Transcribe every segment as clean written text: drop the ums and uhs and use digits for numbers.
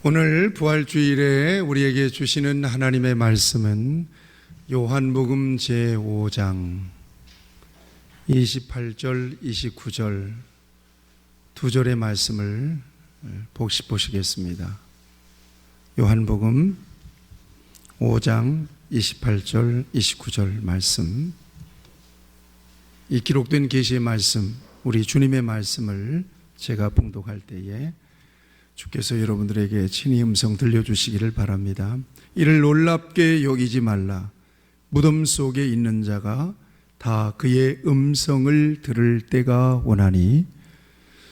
오늘 부활주일에 우리에게 주시는 하나님의 말씀은 요한복음 제5장 28절, 29절 두 절의 말씀을 보시겠습니다. 요한복음 5장 28절, 29절 말씀. 이 기록된 계시의 말씀, 우리 주님의 말씀을 제가 봉독할 때에 주께서 여러분들에게 친히 음성 들려주시기를 바랍니다. 이를 놀랍게 여기지 말라. 무덤 속에 있는 자가 다 그의 음성을 들을 때가 오나니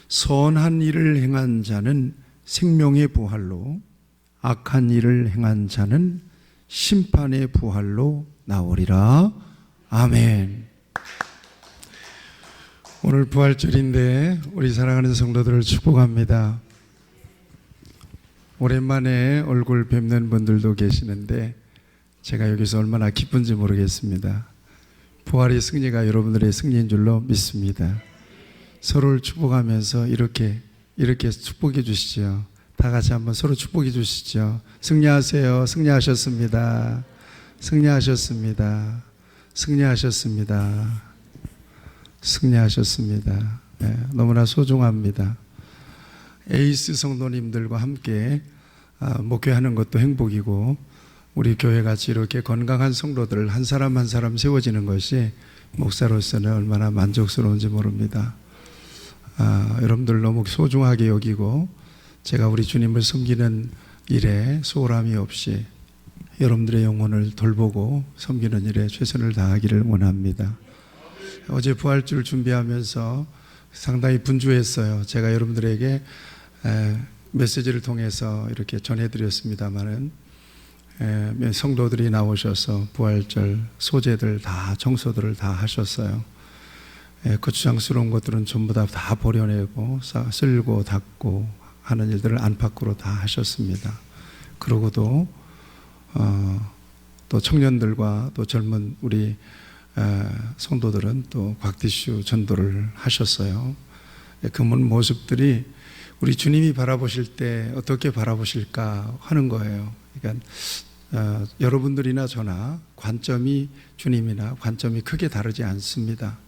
선한 일을 행한 자는 생명의 부활로, 악한 일을 행한 자는 심판의 부활로 나오리라. 아멘. 오늘 부활절인데 우리 사랑하는 성도들을 축복합니다. 오랜만에 얼굴 뵙는 분들도 계시는데 제가 여기서 얼마나 기쁜지 모르겠습니다. 부활의 승리가 여러분들의 승리인 줄로 믿습니다. 서로를 축복하면서 이렇게 축복해 주시죠. 다 같이 한번 서로 축복해 주시죠. 승리하세요. 승리하셨습니다. 승리하셨습니다. 승리하셨습니다. 승리하셨습니다. 네, 너무나 소중합니다. 에이스 성도님들과 함께 목회하는 것도 행복이고, 우리 교회같이 이렇게 건강한 성도들 한 사람 한 사람 세워지는 것이 목사로서는 얼마나 만족스러운지 모릅니다. 여러분들 너무 소중하게 여기고, 제가 우리 주님을 섬기는 일에 소홀함이 없이 여러분들의 영혼을 돌보고 섬기는 일에 최선을 다하기를 원합니다. 어제 부활주를 준비하면서 상당히 분주했어요. 제가 여러분들에게 메시지를 통해서 이렇게 전해드렸습니다만은 성도들이 나오셔서 부활절 소재들 다 청소들을 다 하셨어요. 거추장스러운 것들은 전부 다 버려내고 쓸고 닦고 하는 일들을 안팎으로 다 하셨습니다. 그러고도 또 청년들과 또 젊은 우리 성도들은 또 곽티슈 전도를 하셨어요. 그 모습들이 우리 주님이 바라보실 때 어떻게 바라보실까 하는 거예요. 그러니까 여러분들이나 저나 관점이 주님이나 관점이 크게 다르지 않습니다.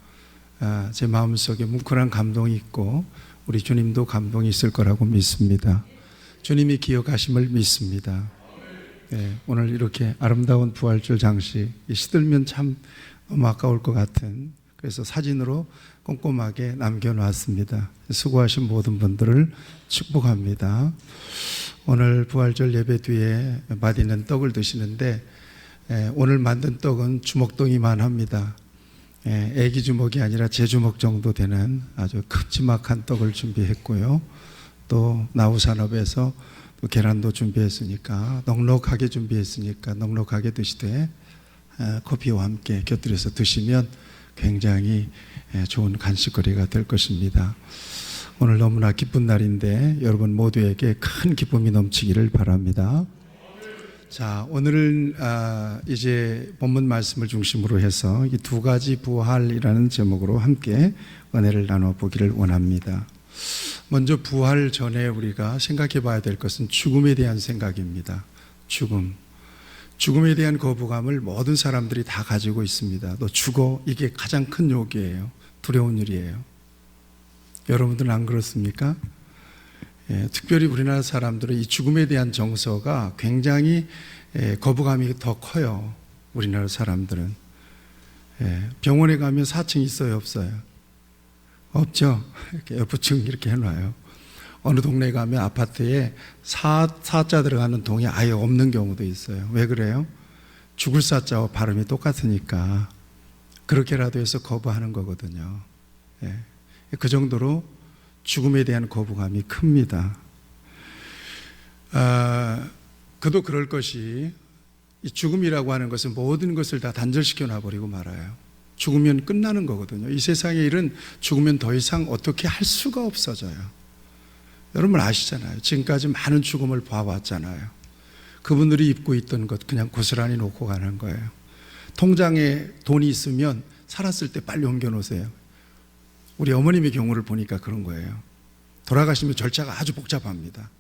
제 마음속에 뭉클한 감동이 있고 우리 주님도 감동이 있을 거라고 믿습니다. 주님이 기억하심을 믿습니다. 오늘 이렇게 아름다운 부활절 장식 시들면 참 너무 아까울 것 같은, 그래서 사진으로 꼼꼼하게 남겨놨습니다. 수고하신 모든 분들을 축복합니다. 오늘 부활절 예배 뒤에 맛있는 떡을 드시는데 오늘 만든 떡은 주먹덩이만 합니다. 애기 주먹이 아니라 제 주먹 정도 되는 아주 큼지막한 떡을 준비했고요. 또 나우산업에서 또 계란도 준비했으니까 넉넉하게 드시되 커피와 함께 곁들여서 드시면 굉장히 좋은 간식거리가 될 것입니다. 오늘 너무나 기쁜 날인데 여러분 모두에게 큰 기쁨이 넘치기를 바랍니다. 자, 오늘은 이제 본문 말씀을 중심으로 해서 이 두 가지 부활이라는 제목으로 함께 은혜를 나눠보기를 원합니다. 먼저 부활 전에 우리가 생각해 봐야 될 것은 죽음에 대한 생각입니다. 죽음에 대한 거부감을 모든 사람들이 다 가지고 있습니다. 너 죽어, 이게 가장 큰 욕이에요. 두려운 일이에요. 여러분들은 안 그렇습니까? 특별히 우리나라 사람들은 이 죽음에 대한 정서가 굉장히 거부감이 더 커요. 우리나라 사람들은. 병원에 가면 4층 있어요, 없어요? 없죠? 이렇게 F층 이렇게 해놔요. 어느 동네 가면 아파트에 사자 들어가는 동이 아예 없는 경우도 있어요. 왜 그래요? 죽을 사자와 발음이 똑같으니까 그렇게라도 해서 거부하는 거거든요. 그 정도로 죽음에 대한 거부감이 큽니다. 그도 그럴 것이, 이 죽음이라고 하는 것은 모든 것을 다 단절시켜 놔버리고 말아요. 죽으면 끝나는 거거든요. 이 세상의 일은 죽으면 더 이상 어떻게 할 수가 없어져요. 여러분 아시잖아요. 지금까지 많은 죽음을 봐왔잖아요. 그분들이 입고 있던 것 그냥 고스란히 놓고 가는 거예요. 통장에 돈이 있으면 살았을 때 빨리 옮겨 놓으세요. 우리 어머님의 경우를 보니까 그런 거예요. 돌아가시면 절차가 아주 복잡합니다.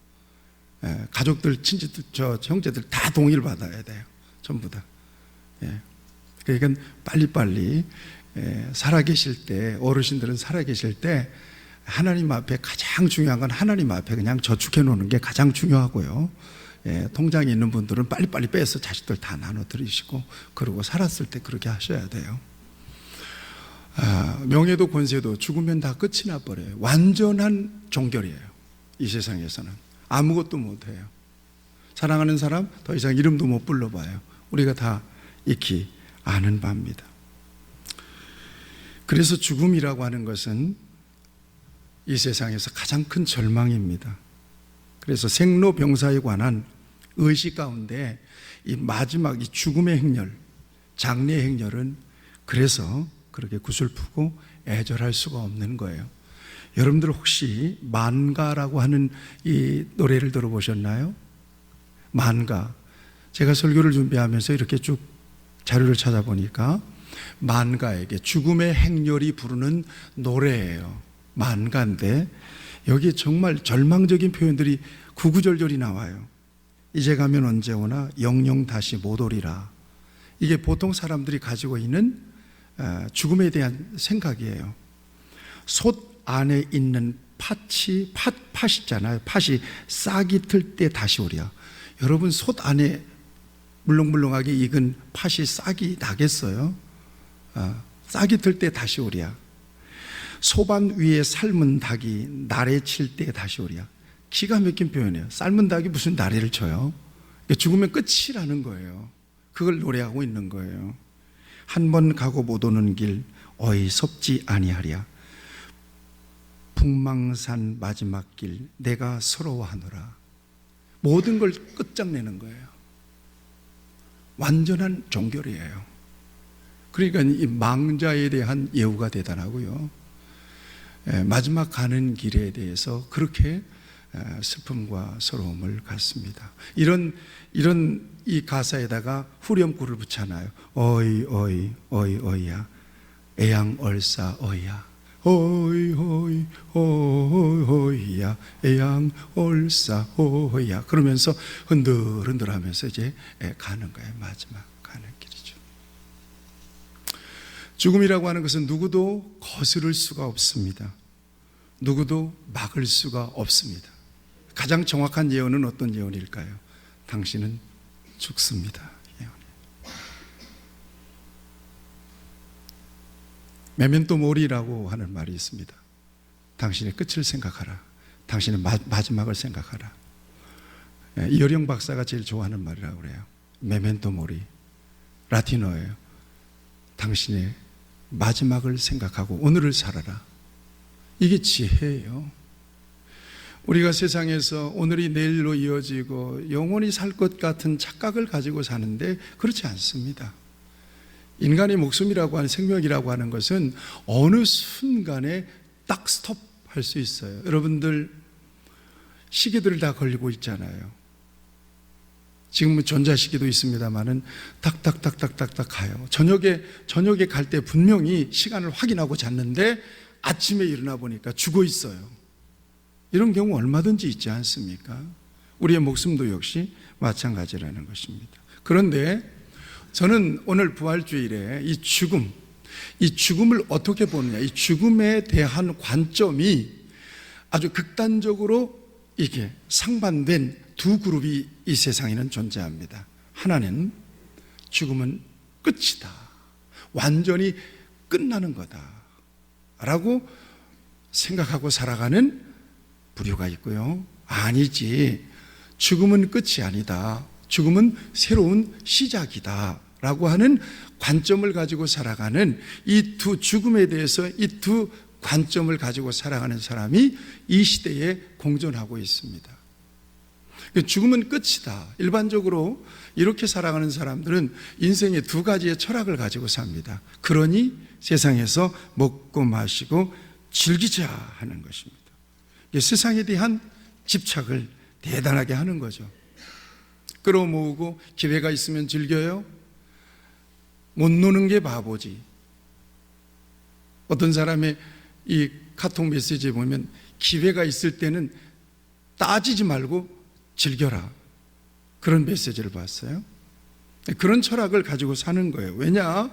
가족들, 친지들, 형제들 다 동의를 받아야 돼요. 전부 다. 그러니까 빨리빨리 살아계실 때, 어르신들은 살아계실 때 하나님 앞에 가장 중요한 건 하나님 앞에 그냥 저축해 놓는 게 가장 중요하고요. 통장에 있는 분들은 빨리빨리 빼서 자식들 다 나눠드리시고, 그러고 살았을 때 그렇게 하셔야 돼요. 명예도 권세도 죽으면 다 끝이 나버려요. 완전한 종결이에요. 이 세상에서는 아무것도 못해요. 사랑하는 사람 더 이상 이름도 못 불러봐요. 우리가 다 익히 아는 바입니다. 그래서 죽음이라고 하는 것은 이 세상에서 가장 큰 절망입니다. 그래서 생로병사에 관한 의식 가운데 이 마지막 이 죽음의 행렬, 장례의 행렬은 그래서 그렇게 구슬프고 애절할 수가 없는 거예요. 여러분들 혹시 만가라고 하는 이 노래를 들어보셨나요? 만가. 제가 설교를 준비하면서 이렇게 쭉 자료를 찾아보니까 만가에게 죽음의 행렬이 부르는 노래예요. 만가인데 여기에 정말 절망적인 표현들이 구구절절이 나와요. 이제 가면 언제 오나 영영 다시 못 오리라. 이게 보통 사람들이 가지고 있는 죽음에 대한 생각이에요. 솥 안에 있는 팥이 있잖아요. 팥이 싹이 틀 때 다시 오랴. 여러분 솥 안에 물렁물렁하게 익은 팥이 싹이 나겠어요? 싹이 틀 때 다시 오랴. 소반 위에 삶은 닭이 나래 칠 때 다시 오랴. 기가 막힌 표현이에요. 삶은 닭이 무슨 나래를 쳐요? 죽으면 끝이라는 거예요. 그걸 노래하고 있는 거예요. 한 번 가고 못 오는 길 어이섭지 아니하랴. 북망산 마지막 길 내가 서러워하노라. 모든 걸 끝장내는 거예요. 완전한 종결이에요. 그러니까 이 망자에 대한 예우가 대단하고요. 마지막 가는 길에 대해서 그렇게 슬픔과 서러움을 갖습니다. 이런 이 가사에다가 후렴구를 붙여놔요. 어이 어이 어이 어이야 애양얼싸 어이야 어이 어이 어이야 애양얼싸 어이야 그러면서 흔들흔들하면서 이제 가는 거예요. 마지막 가는 길이죠. 죽음이라고 하는 것은 누구도 거스를 수가 없습니다. 누구도 막을 수가 없습니다. 가장 정확한 예언은 어떤 예언일까요? 당신은 죽습니다. 메멘토 모리라고 하는 말이 있습니다. 당신의 끝을 생각하라. 당신의 마지막을 생각하라. 이어령 박사가 제일 좋아하는 말이라고 그래요. 메멘토 모리. 라틴어예요. 당신의 마지막을 생각하고 오늘을 살아라. 이게 지혜예요. 우리가 세상에서 오늘이 내일로 이어지고 영원히 살 것 같은 착각을 가지고 사는데 그렇지 않습니다. 인간의 목숨이라고 하는 생명이라고 하는 것은 어느 순간에 딱 스톱할 수 있어요. 여러분들 시계들을 다 걸리고 있잖아요. 지금은 전자시계도 있습니다만은 딱딱딱딱딱딱 가요. 저녁에 갈 때 분명히 시간을 확인하고 잤는데 아침에 일어나 보니까 죽어 있어요. 이런 경우 얼마든지 있지 않습니까? 우리의 목숨도 역시 마찬가지라는 것입니다. 그런데 저는 오늘 부활주일에 이 죽음을 어떻게 보느냐, 이 죽음에 대한 관점이 아주 극단적으로 이게 상반된 두 그룹이 이 세상에는 존재합니다. 하나는 죽음은 끝이다. 완전히 끝나는 거다. 라고 생각하고 살아가는 부류가 있고요. 아니지. 죽음은 끝이 아니다. 죽음은 새로운 시작이다. 라고 하는 관점을 가지고 살아가는 이 두 죽음에 대해서 이 두 관점을 가지고 살아가는 사람이 이 시대에 공존하고 있습니다. 죽음은 끝이다. 일반적으로 이렇게 살아가는 사람들은 인생의 두 가지의 철학을 가지고 삽니다. 그러니 세상에서 먹고 마시고 즐기자 하는 것입니다. 세상에 대한 집착을 대단하게 하는 거죠. 끌어모으고 기회가 있으면 즐겨요. 못 노는 게 바보지. 어떤 사람의 이 카톡 메시지에 보면 기회가 있을 때는 따지지 말고 즐겨라. 그런 메시지를 봤어요. 그런 철학을 가지고 사는 거예요. 왜냐?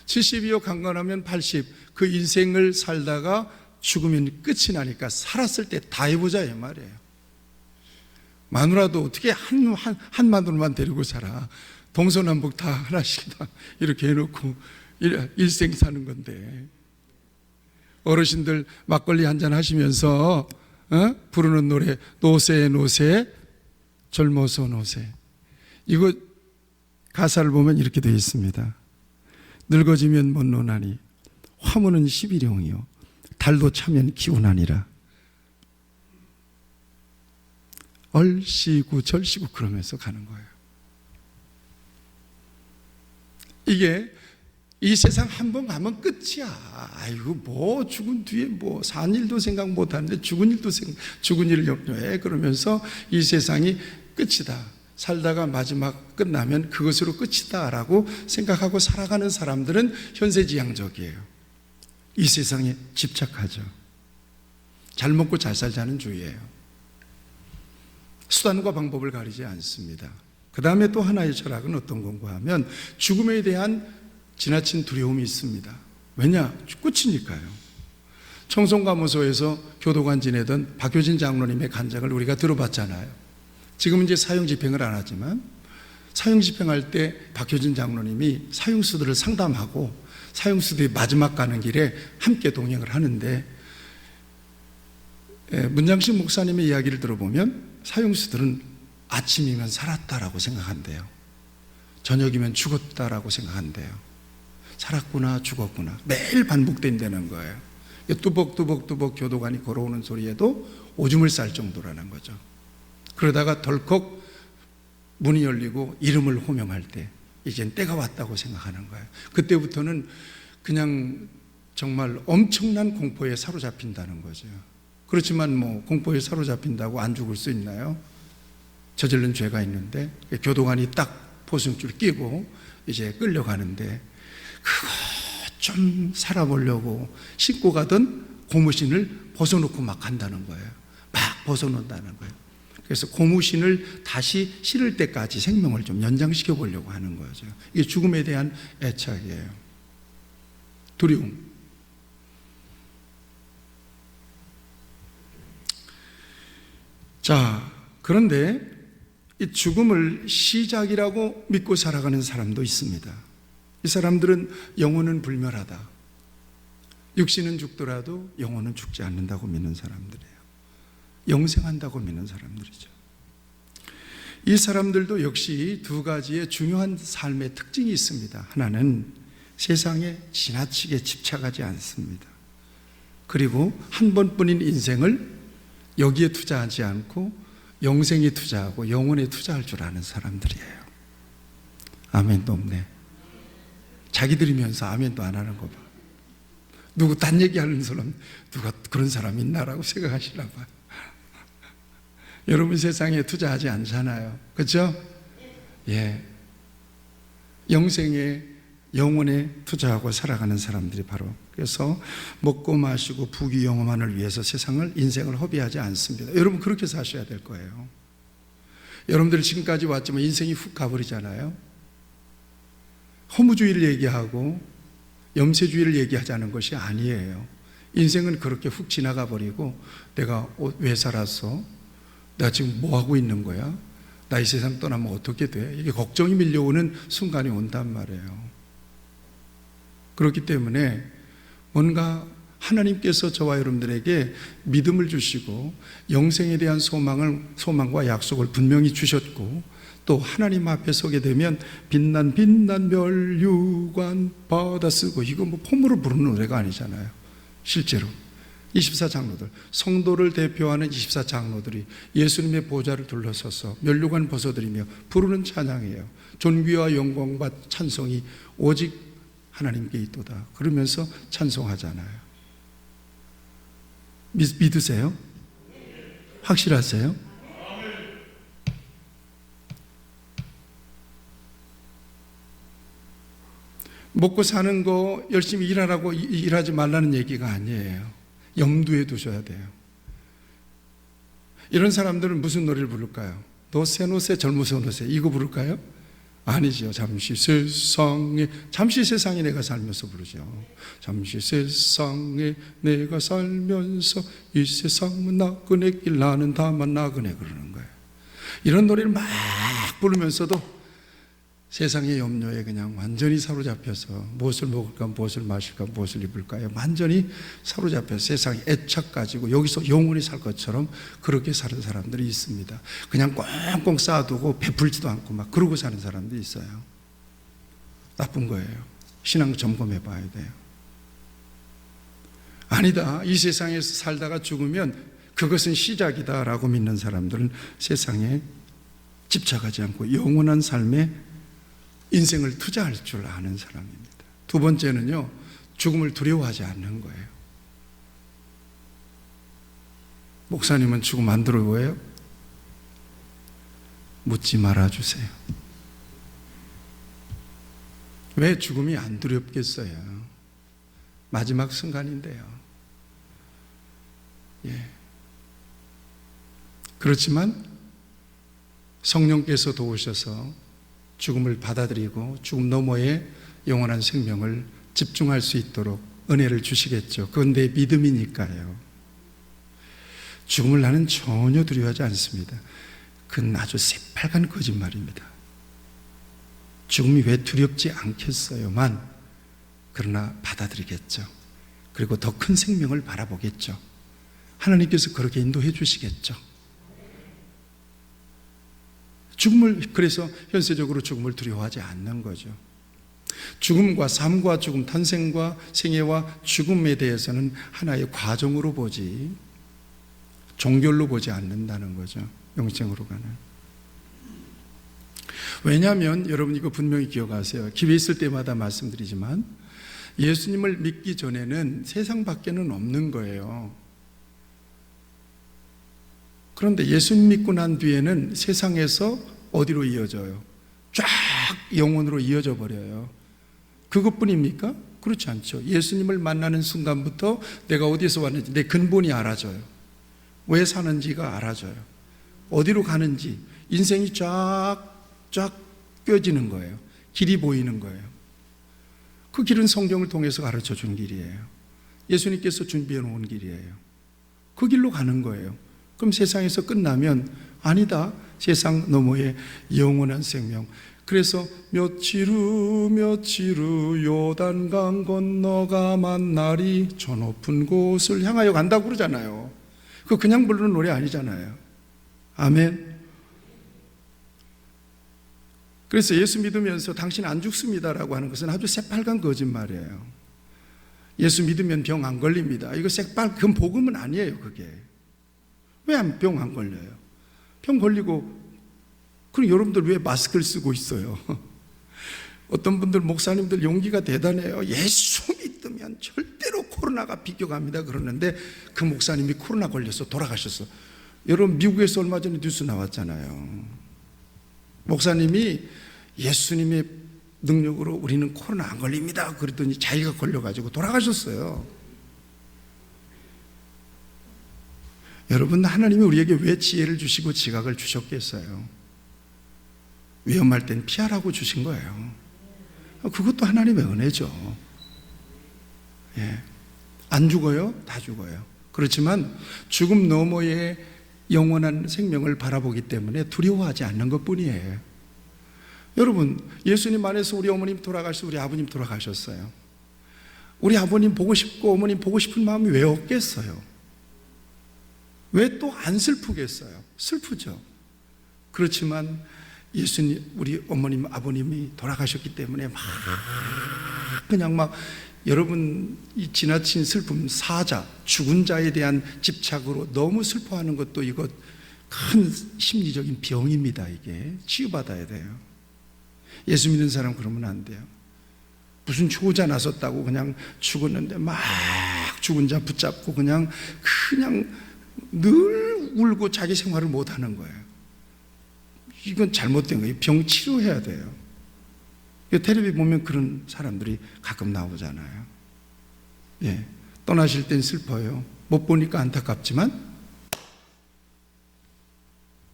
70이요 강건하면 80. 그 인생을 살다가 죽으면 끝이 나니까 살았을 때 다 해보자 이 말이에요. 마누라도 어떻게 한 마누라만 데리고 살아. 동서남북 다 하나씩 다 이렇게 해놓고 일생 사는 건데. 어르신들 막걸리 한잔 하시면서 부르는 노래 노새 노새 젊어서 노새, 이거 가사를 보면 이렇게 되어 있습니다. 늙어지면 못 노나니 화무는 11형이요 달도 차면 기운하니라. 얼씨구 절씨구 그러면서 가는 거예요. 이게 이 세상 한 번 가면 끝이야. 아이고 뭐 죽은 뒤에 뭐 산 일도 생각 못 하는데 죽은 일을 염려해. 그러면서 이 세상이 끝이다. 살다가 마지막 끝나면 그것으로 끝이다 라고 생각하고 살아가는 사람들은 현세지향적이에요. 이 세상에 집착하죠. 잘 먹고 잘 살자는 주의예요. 수단과 방법을 가리지 않습니다. 그 다음에 또 하나의 철학은 어떤 건가 하면 죽음에 대한 지나친 두려움이 있습니다. 왜냐? 끝이니까요. 청송가무소에서 교도관 지내던 박효진 장로님의 간증을 우리가 들어봤잖아요. 지금은 이제 사형 집행을 안 하지만 사형 집행할 때 박효진 장로님이 사형수들을 상담하고 사형수들이 마지막 가는 길에 함께 동행을 하는데 문장식 목사님의 이야기를 들어보면 사형수들은 아침이면 살았다라고 생각한대요. 저녁이면 죽었다라고 생각한대요. 살았구나 죽었구나 매일 반복된다는 거예요. 뚜벅뚜벅뚜벅 교도관이 걸어오는 소리에도 오줌을 쌀 정도라는 거죠. 그러다가 덜컥 문이 열리고 이름을 호명할 때 이젠 때가 왔다고 생각하는 거예요. 그때부터는 그냥 정말 엄청난 공포에 사로잡힌다는 거죠. 그렇지만 뭐 공포에 사로잡힌다고 안 죽을 수 있나요? 저지른 죄가 있는데 교도관이 딱 포승줄 끼고 이제 끌려가는데 그거 좀 살아보려고 신고 가던 고무신을 벗어놓고 막 간다는 거예요. 막 벗어놓는다는 거예요. 그래서 고무신을 다시 실을 때까지 생명을 좀 연장시켜 보려고 하는 거죠. 이게 죽음에 대한 애착이에요. 두려움. 자, 그런데 이 죽음을 시작이라고 믿고 살아가는 사람도 있습니다. 이 사람들은 영혼은 불멸하다. 육신은 죽더라도 영혼은 죽지 않는다고 믿는 사람들이에요. 영생한다고 믿는 사람들이죠. 이 사람들도 역시 두 가지의 중요한 삶의 특징이 있습니다. 하나는 세상에 지나치게 집착하지 않습니다. 그리고 한 번뿐인 인생을 여기에 투자하지 않고 영생에 투자하고 영혼에 투자할 줄 아는 사람들이에요. 아멘도 없네. 자기들이면서 아멘도 안 하는 거 봐. 누구 딴 얘기하는 사람, 누가 그런 사람 있나라고 생각하시나 봐요. 여러분 세상에 투자하지 않잖아요. 그렇죠? 예. 영생에 영혼에 투자하고 살아가는 사람들이 바로 그래서 먹고 마시고 부귀 영화만을 위해서 세상을 인생을 허비하지 않습니다. 여러분 그렇게 사셔야 될 거예요. 여러분들이 지금까지 왔지만 인생이 훅 가버리잖아요. 허무주의를 얘기하고 염세주의를 얘기하자는 것이 아니에요. 인생은 그렇게 훅 지나가 버리고 내가 왜 살았어? 내가 지금 뭐 하고 있는 거야? 나 이 세상 떠나면 어떻게 돼? 이게 걱정이 밀려오는 순간이 온단 말이에요. 그렇기 때문에 뭔가 하나님께서 저와 여러분들에게 믿음을 주시고 영생에 대한 소망과 약속을 분명히 주셨고 또 하나님 앞에 서게 되면 빛난 별유관 바다 쓰고 이거 뭐 폼으로 부르는 노래가 아니잖아요. 실제로 24장로들 성도를 대표하는 24장로들이 예수님의 보좌를 둘러서서 면류관 벗어들이며 부르는 찬양이에요. 존귀와 영광과 찬송이 오직 하나님께 있도다 그러면서 찬송하잖아요. 믿으세요? 확실하세요? 먹고 사는 거 열심히 일하라고 일하지 말라는 얘기가 아니에요. 염두에 두셔야 돼요. 이런 사람들은 무슨 노래를 부를까요? 노새 젊으세 노새 이거 부를까요? 아니죠. 잠시 세상에 내가 살면서 부르죠. 잠시 세상에 내가 살면서 이 세상은 나그네 길 나는 다만 나그네 그러는 거예요. 이런 노래를 막 부르면서도 세상의 염려에 그냥 완전히 사로잡혀서 무엇을 먹을까, 무엇을 마실까, 무엇을 입을까요? 완전히 사로잡혀서 세상에 애착 가지고 여기서 영원히 살 것처럼 그렇게 사는 사람들이 있습니다. 그냥 꽁꽁 쌓아두고 베풀지도 않고 막 그러고 사는 사람들이 있어요. 나쁜 거예요. 신앙 점검해 봐야 돼요. 아니다. 이 세상에서 살다가 죽으면 그것은 시작이다라고 믿는 사람들은 세상에 집착하지 않고 영원한 삶에 인생을 투자할 줄 아는 사람입니다. 두 번째는요, 죽음을 두려워하지 않는 거예요. 목사님은 죽음 안 두려워해요? 묻지 말아주세요. 왜 죽음이 안 두렵겠어요? 마지막 순간인데요. 예. 그렇지만 성령께서 도우셔서 죽음을 받아들이고 죽음 너머의 영원한 생명을 집중할 수 있도록 은혜를 주시겠죠. 그건 내 믿음이니까요. 죽음을 나는 전혀 두려워하지 않습니다. 그건 아주 새빨간 거짓말입니다. 죽음이 왜 두렵지 않겠어요만, 그러나 받아들이겠죠. 그리고 더 큰 생명을 바라보겠죠. 하나님께서 그렇게 인도해 주시겠죠. 그래서 현세적으로 죽음을 두려워하지 않는 거죠. 죽음과 삶과 죽음, 탄생과 생애와 죽음에 대해서는 하나의 과정으로 보지 종결로 보지 않는다는 거죠. 영생으로 가는. 왜냐하면 여러분 이거 분명히 기억하세요. 기회 있을 때마다 말씀드리지만 예수님을 믿기 전에는 세상 밖에는 없는 거예요. 그런데 예수님 믿고 난 뒤에는 세상에서 어디로 이어져요? 쫙 영혼으로 이어져 버려요. 그것뿐입니까? 그렇지 않죠. 예수님을 만나는 순간부터 내가 어디서 왔는지 내 근본이 알아져요. 왜 사는지가 알아져요. 어디로 가는지 인생이 쫙 껴지는 거예요. 길이 보이는 거예요. 그 길은 성경을 통해서 가르쳐 준 길이에요. 예수님께서 준비해 놓은 길이에요. 그 길로 가는 거예요. 그럼 세상에서 끝나면 아니다. 세상 너머의 영원한 생명. 그래서 며칠 후 요단강 건너가 만나리 저 높은 곳을 향하여 간다고 그러잖아요. 그거 그냥 부르는 노래 아니잖아요. 아멘. 그래서 예수 믿으면서 당신 안 죽습니다라고 하는 것은 아주 새빨간 거짓말이에요. 예수 믿으면 병 안 걸립니다. 이거 그건 복음은 아니에요. 그게. 왜 병 안 걸려요? 병 걸리고, 그럼 여러분들 왜 마스크를 쓰고 있어요? 어떤 분들, 목사님들 용기가 대단해요. 예수 믿으면 절대로 코로나가 비껴갑니다 그러는데 그 목사님이 코로나 걸려서 돌아가셨어. 여러분 미국에서 얼마 전에 뉴스 나왔잖아요. 목사님이 예수님의 능력으로 우리는 코로나 안 걸립니다 그랬더니 자기가 걸려가지고 돌아가셨어요. 여러분, 하나님이 우리에게 왜 지혜를 주시고 지각을 주셨겠어요? 위험할 땐 피하라고 주신 거예요. 그것도 하나님의 은혜죠. 예. 안 죽어요? 다 죽어요. 그렇지만 죽음 너머의 영원한 생명을 바라보기 때문에 두려워하지 않는 것뿐이에요. 여러분, 예수님 안에서 우리 어머님 돌아가셔서 우리 아버님 돌아가셨어요. 우리 아버님 보고 싶고 어머님 보고 싶은 마음이 왜 없겠어요? 왜 또 안 슬프겠어요? 슬프죠. 그렇지만 예수님, 우리 어머님, 아버님이 돌아가셨기 때문에 그냥 여러분 이 지나친 슬픔, 사자, 죽은 자에 대한 집착으로 너무 슬퍼하는 것도 이거 큰 심리적인 병입니다. 이게 치유받아야 돼요. 예수 믿는 사람 그러면 안 돼요. 무슨 초자 나섰다고 그냥 죽었는데 막 죽은 자 붙잡고 그냥 늘 울고 자기 생활을 못 하는 거예요. 이건 잘못된 거예요. 병 치료해야 돼요. 텔레비 보면 그런 사람들이 가끔 나오잖아요. 예, 떠나실 땐 슬퍼요. 못 보니까 안타깝지만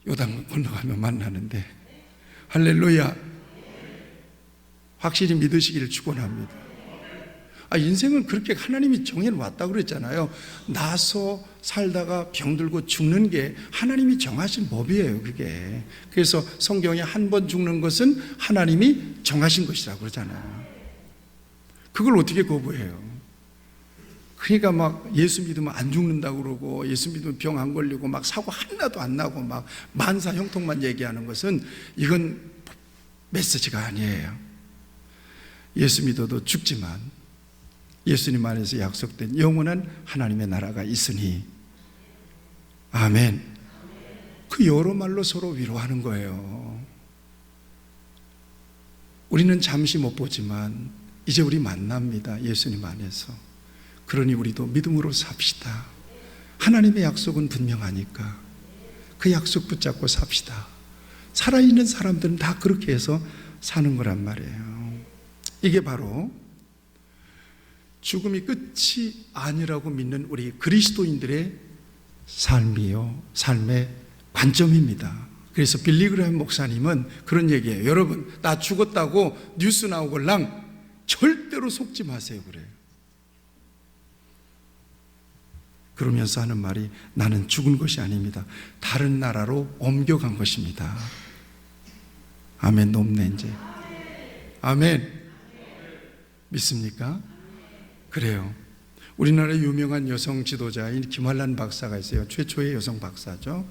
요단 건너가면 만나는데, 할렐루야. 확실히 믿으시기를 축원합니다. 인생은 그렇게 하나님이 정해놓았다고 그랬잖아요. 나서 살다가 병들고 죽는 게 하나님이 정하신 법이에요, 그게. 그래서 성경에 한 번 죽는 것은 하나님이 정하신 것이라고 그러잖아요. 그걸 어떻게 거부해요? 그러니까 막 예수 믿으면 안 죽는다고 그러고, 예수 믿으면 병 안 걸리고, 막 사고 하나도 안 나고, 막 만사 형통만 얘기하는 것은, 이건 메시지가 아니에요. 예수 믿어도 죽지만 예수님 안에서 약속된 영원한 하나님의 나라가 있으니, 아멘. 그 여러 말로 서로 위로하는 거예요. 우리는 잠시 못 보지만 이제 우리 만납니다, 예수님 안에서. 그러니 우리도 믿음으로 삽시다. 하나님의 약속은 분명하니까 그 약속 붙잡고 삽시다. 살아있는 사람들은 다 그렇게 해서 사는 거란 말이에요. 이게 바로 죽음이 끝이 아니라고 믿는 우리 그리스도인들의 삶이요, 삶의 관점입니다. 그래서 빌리그레함 목사님은 그런 얘기예요. 여러분, 나 죽었다고 뉴스 나오걸랑 절대로 속지 마세요, 그래요. 그러면서 하는 말이, 나는 죽은 것이 아닙니다. 다른 나라로 옮겨간 것입니다. 아멘. 높네 이제. 아멘. 믿습니까? 그래요. 우리나라의 유명한 여성 지도자인 김환란 박사가 있어요. 최초의 여성 박사죠.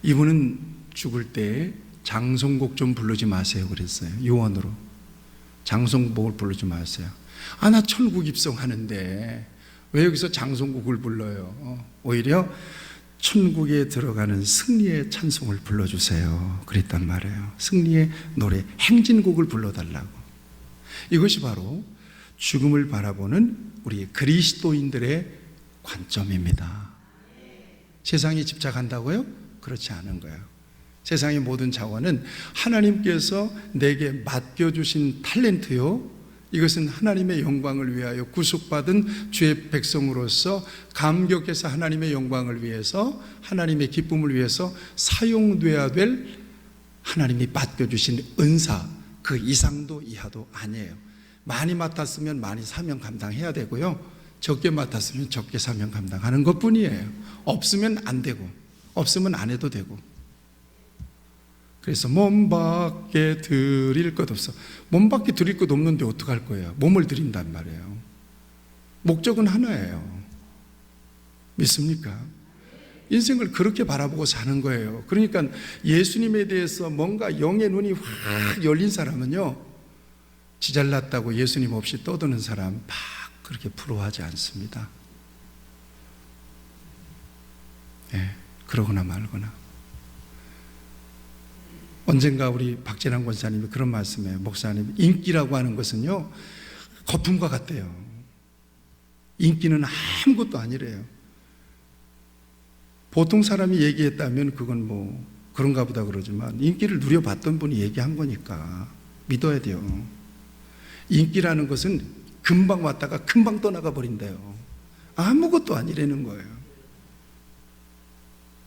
이분은 죽을 때 장송곡 좀 부르지 마세요 그랬어요. 유언으로. 장송곡을 부르지 마세요. 나 천국 입성하는데 왜 여기서 장송곡을 불러요? 오히려 천국에 들어가는 승리의 찬송을 불러주세요 그랬단 말이에요. 승리의 노래, 행진곡을 불러달라고. 이것이 바로 죽음을 바라보는 우리 그리스도인들의 관점입니다. 세상에 집착한다고요? 그렇지 않은 거예요. 세상의 모든 자원은 하나님께서 내게 맡겨주신 탤런트요, 이것은 하나님의 영광을 위하여 구속받은 주의 백성으로서 감격해서 하나님의 영광을 위해서, 하나님의 기쁨을 위해서 사용되어야 될 하나님이 맡겨주신 은사, 그 이상도 이하도 아니에요. 많이 맡았으면 많이 사명 감당해야 되고요, 적게 맡았으면 적게 사명 감당하는 것뿐이에요. 없으면 안 되고, 없으면 안 해도 되고. 그래서 몸밖에 드릴 것 없어. 몸밖에 드릴 것 없는데 어떡할 거예요? 몸을 드린단 말이에요. 목적은 하나예요. 믿습니까? 인생을 그렇게 바라보고 사는 거예요. 그러니까 예수님에 대해서 뭔가 영의 눈이 확 열린 사람은요, 지잘났다고 예수님 없이 떠드는 사람 막 그렇게 부러워하지 않습니다. 그러거나 말거나. 언젠가 우리 박재남 권사님이 그런 말씀해요. 목사님, 인기라고 하는 것은요, 거품과 같대요. 인기는 아무것도 아니래요. 보통 사람이 얘기했다면 그건 뭐 그런가 보다 그러지만, 인기를 누려봤던 분이 얘기한 거니까 믿어야 돼요. 인기라는 것은 금방 왔다가 금방 떠나가 버린대요. 아무것도 아니라는 거예요.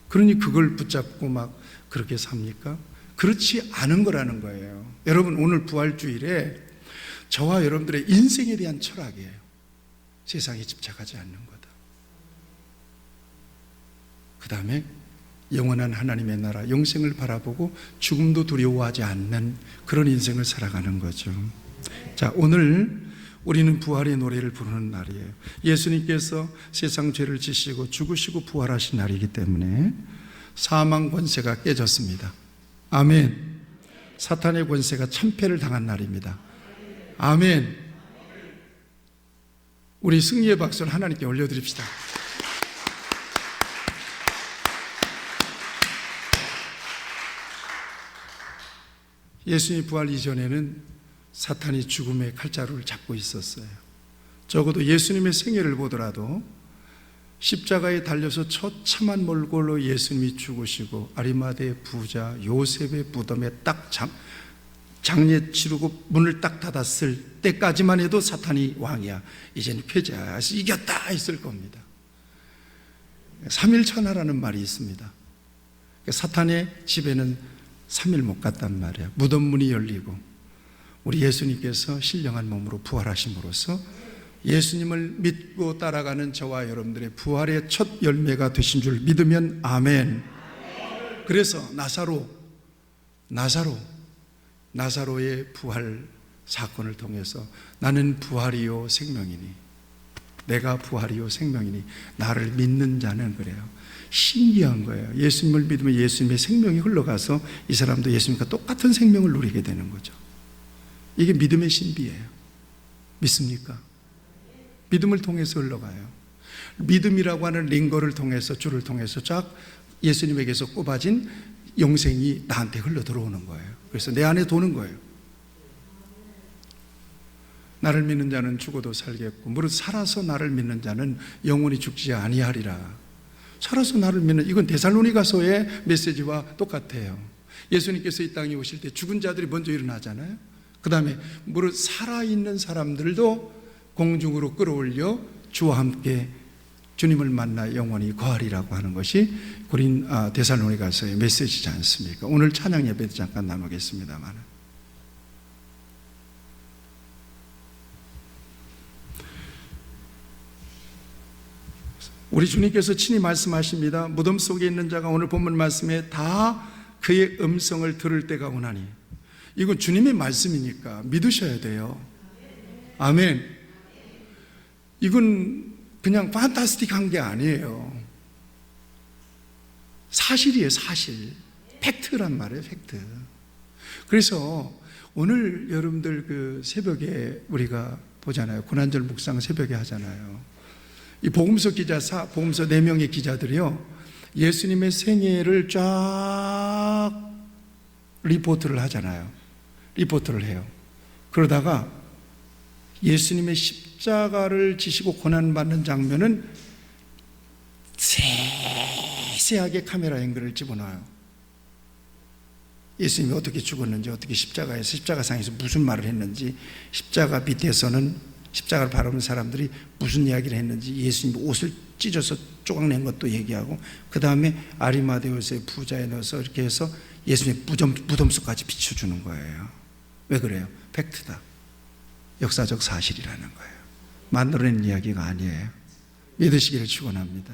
그러니 그걸 붙잡고 막 그렇게 삽니까? 그렇지 않은 거라는 거예요. 여러분, 오늘 부활주일에 저와 여러분들의 인생에 대한 철학이에요. 세상에 집착하지 않는 거다. 그 다음에 영원한 하나님의 나라, 영생을 바라보고 죽음도 두려워하지 않는 그런 인생을 살아가는 거죠. 자, 오늘 우리는 부활의 노래를 부르는 날이에요. 예수님께서 세상 죄를 지시고 죽으시고 부활하신 날이기 때문에 사망 권세가 깨졌습니다. 아멘. 사탄의 권세가 참패를 당한 날입니다. 아멘. 우리 승리의 박수를 하나님께 올려드립시다. 예수님 부활 이전에는 사탄이 죽음의 칼자루를 잡고 있었어요. 적어도 예수님의 생애를 보더라도 십자가에 달려서 처참한 몰골로 예수님이 죽으시고 아리마대의 부자 요셉의 무덤에 딱 장례 치르고 문을 딱 닫았을 때까지만 해도 사탄이 왕이야, 이제는 패자야, 이겼다 했을 겁니다. 삼일천하라는 말이 있습니다. 사탄의 집에는 3일 못 갔단 말이에요. 무덤 문이 열리고 우리 예수님께서 신령한 몸으로 부활하심으로써 예수님을 믿고 따라가는 저와 여러분들의 부활의 첫 열매가 되신 줄 믿으면 아멘. 그래서 나사로의 부활 사건을 통해서 나는 부활이요 생명이니, 내가 부활이요 생명이니 나를 믿는 자는, 그래요. 신기한 거예요. 예수님을 믿으면 예수님의 생명이 흘러가서 이 사람도 예수님과 똑같은 생명을 누리게 되는 거죠. 이게 믿음의 신비예요. 믿습니까? 믿음을 통해서 흘러가요. 믿음이라고 하는 링거를 통해서, 줄을 통해서 쫙 예수님에게서 꼽아진 영생이 나한테 흘러 들어오는 거예요. 그래서 내 안에 도는 거예요. 나를 믿는 자는 죽어도 살겠고 무릇 살아서 나를 믿는 자는 영원히 죽지 아니하리라. 살아서 나를 믿는, 이건 데살로니가서의 메시지와 똑같아요. 예수님께서 이 땅에 오실 때 죽은 자들이 먼저 일어나잖아요. 그 다음에 무릇 살아있는 사람들도 공중으로 끌어올려 주와 함께 주님을 만나 영원히 거하리라고 하는 것이 데살로니가서의 메시지지 않습니까? 오늘 찬양 예배도 잠깐 나누겠습니다만, 우리 주님께서 친히 말씀하십니다. 무덤 속에 있는 자가 오늘 본문 말씀에 다 그의 음성을 들을 때가 오나니. 이건 주님의 말씀이니까 믿으셔야 돼요. 아멘. 이건 그냥 판타스틱한 게 아니에요. 사실이에요. 사실. 팩트란 말이에요. 팩트. 그래서 오늘 여러분들 그 새벽에 우리가 보잖아요. 고난절 묵상 새벽에 하잖아요. 이 복음서 복음서 4명의 기자들이요, 예수님의 생애를 쫙 리포트를 하잖아요. 리포트를 해요. 그러다가 예수님의 십자가를 지시고 고난받는 장면은 세세하게 카메라 앵글을 집어넣어요. 예수님이 어떻게 죽었는지, 어떻게 십자가상에서 무슨 말을 했는지, 십자가 밑에서는 십자가를 바라보는 사람들이 무슨 이야기를 했는지, 예수님 옷을 찢어서 쪼각낸 것도 얘기하고, 그 다음에 아리마데오스의 부자에 넣어서 이렇게 해서 예수님의 무덤속까지 비춰주는 거예요. 왜 그래요? 팩트다. 역사적 사실이라는 거예요. 만들어낸 이야기가 아니에요. 믿으시기를 축원합니다.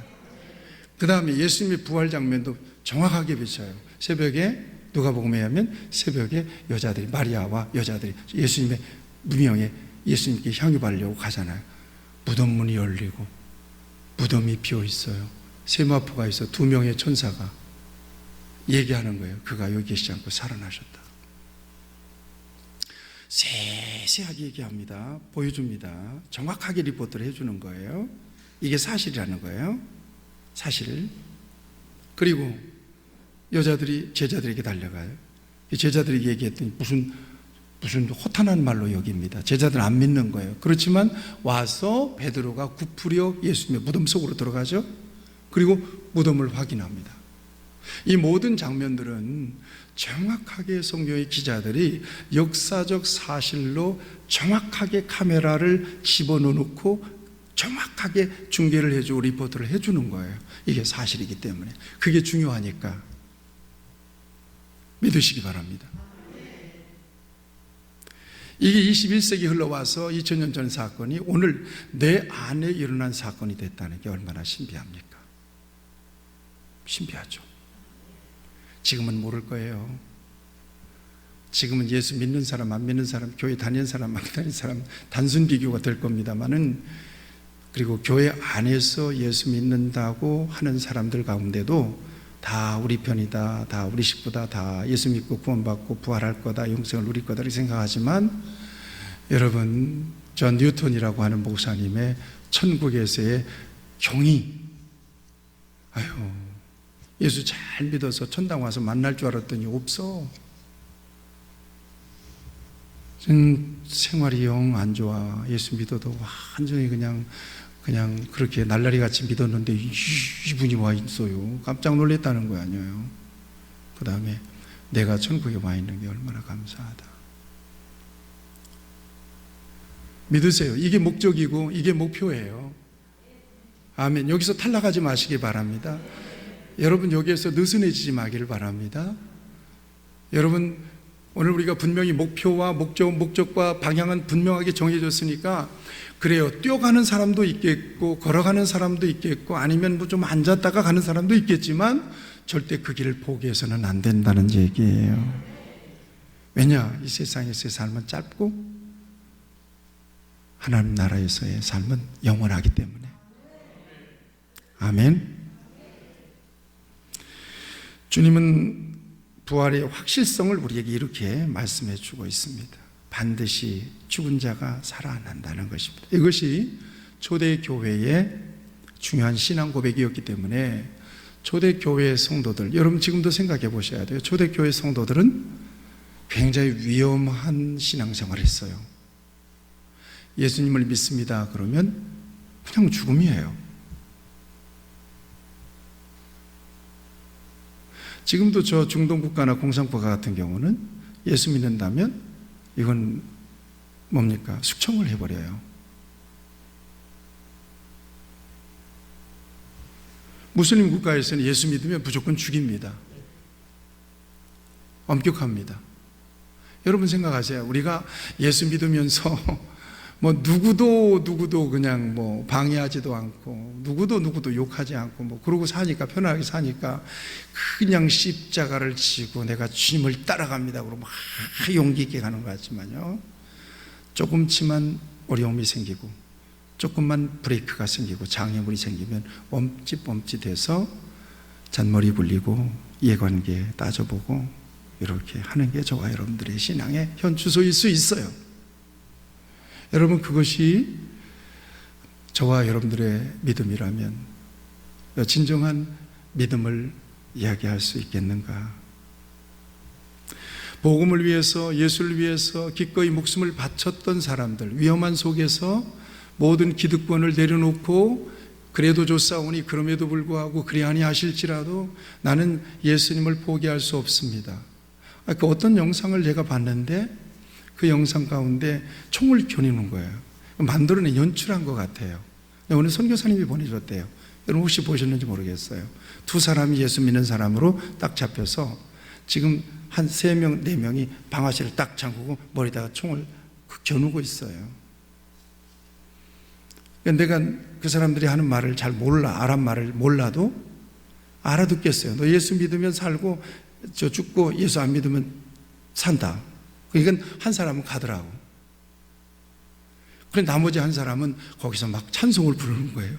그 다음에 예수님의 부활 장면도 정확하게 비춰요. 새벽에 누가복음에 하면 새벽에 여자들이, 마리아와 여자들이 예수님의 무명에 예수님께 향유 받으려고 가잖아요. 무덤 문이 열리고 무덤이 비어 있어요. 세마포가 있어 2명의 천사가 얘기하는 거예요. 그가 여기 계시지 않고 살아나셨다. 세세하게 얘기합니다. 보여줍니다. 정확하게 리포트를 해주는 거예요. 이게 사실이라는 거예요. 사실. 그리고 제자들에게 달려가요. 제자들에게 얘기했더니 무슨 호탄한 말로 여깁니다. 제자들은 안 믿는 거예요. 그렇지만 와서 베드로가 굽으려 예수님의 무덤 속으로 들어가죠. 그리고 무덤을 확인합니다. 이 모든 장면들은 정확하게 성경의 기자들이 역사적 사실로 정확하게 카메라를 집어넣고 정확하게 중계를 해주고 리포트를 해주는 거예요. 이게 사실이기 때문에. 그게 중요하니까 믿으시기 바랍니다. 이게 21세기 흘러와서 2000년 전 사건이 오늘 내 안에 일어난 사건이 됐다는 게 얼마나 신비합니까? 신비하죠. 지금은 모를 거예요. 지금은 예수 믿는 사람, 안 믿는 사람, 교회 다니는 사람, 안 다니는 사람 단순 비교가 될 겁니다만은, 그리고 교회 안에서 예수 믿는다고 하는 사람들 가운데도 다 우리 편이다, 다 우리 식구다, 다 예수 믿고 구원받고 부활할 거다, 영생을 누릴 거다 이렇게 생각하지만, 여러분, 존 뉴턴이라고 하는 목사님의 천국에서의 경이, 아유, 예수 잘 믿어서 천당 와서 만날 줄 알았더니 없어. 생활이 영 안 좋아. 예수 믿어도 완전히 그냥 그렇게 날라리 같이 믿었는데 이분이 와 있어요. 깜짝 놀랐다는 거 아니에요. 그 다음에 내가 천국에 와 있는 게 얼마나 감사하다. 믿으세요. 이게 목적이고 이게 목표예요. 아멘. 여기서 탈락하지 마시기 바랍니다. 여러분 여기에서 느슨해지지 마기를 바랍니다. 여러분 오늘 우리가 분명히 목표와 목적과 방향은 분명하게 정해졌으니까 그래요. 뛰어가는 사람도 있겠고 걸어가는 사람도 있겠고 아니면 뭐 좀 앉았다가 가는 사람도 있겠지만 절대 그 길을 포기해서는 안 된다는 얘기예요. 왜냐? 이 세상에서의 삶은 짧고 하나님 나라에서의 삶은 영원하기 때문에. 아멘. 주님은 부활의 확실성을 우리에게 이렇게 말씀해 주고 있습니다. 반드시 죽은 자가 살아난다는 것입니다. 이것이 초대교회의 중요한 신앙 고백이었기 때문에 초대교회의 성도들, 여러분 지금도 생각해 보셔야 돼요. 초대교회 성도들은 굉장히 위험한 신앙생활을 했어요. 예수님을 믿습니다 그러면 그냥 죽음이에요. 지금도 저 중동국가나 공산국가 같은 경우는 예수 믿는다면 이건 뭡니까? 숙청을 해버려요. 무슬림 국가에서는 예수 믿으면 무조건 죽입니다. 엄격합니다. 여러분 생각하세요. 우리가 예수 믿으면서 뭐 누구도 그냥 뭐 방해하지도 않고 누구도 욕하지 않고 뭐 그러고 사니까 편하게 사니까 그냥 십자가를 지고 내가 주님을 따라갑니다. 그러고 막 용기 있게 가는 것 같지만요. 조금치만 어려움이 생기고 조금만 브레이크가 생기고 장애물이 생기면 멈칫멈칫해서 잔머리 굴리고 이해관계 따져보고 이렇게 하는 게 저와 여러분들의 신앙의 현 주소일 수 있어요. 여러분 그것이 저와 여러분들의 믿음이라면 진정한 믿음을 이야기할 수 있겠는가? 복음을 위해서 예수를 위해서 기꺼이 목숨을 바쳤던 사람들, 위험한 속에서 모든 기득권을 내려놓고 그래도 좋사오니 그럼에도 불구하고 그리 아니하실지라도 나는 예수님을 포기할 수 없습니다. 그 어떤 영상을 제가 봤는데 그 영상 가운데 총을 겨누는 거예요. 만들어낸 연출한 것 같아요. 오늘 선교사님이 보내줬대요. 여러분 혹시 보셨는지 모르겠어요. 두 사람이 예수 믿는 사람으로 딱 잡혀서 지금 한 3명, 4명이 방아쇠를 딱 잠그고 머리다가 총을 겨누고 있어요. 내가 그 사람들이 하는 말을 잘 몰라, 아랍 말을 몰라도 알아듣겠어요. 너 예수 믿으면 살고 저 죽고 예수 안 믿으면 산다. 그러니까 한 사람은 가더라고. 그래 나머지 한 사람은 거기서 막 찬송을 부르는 거예요.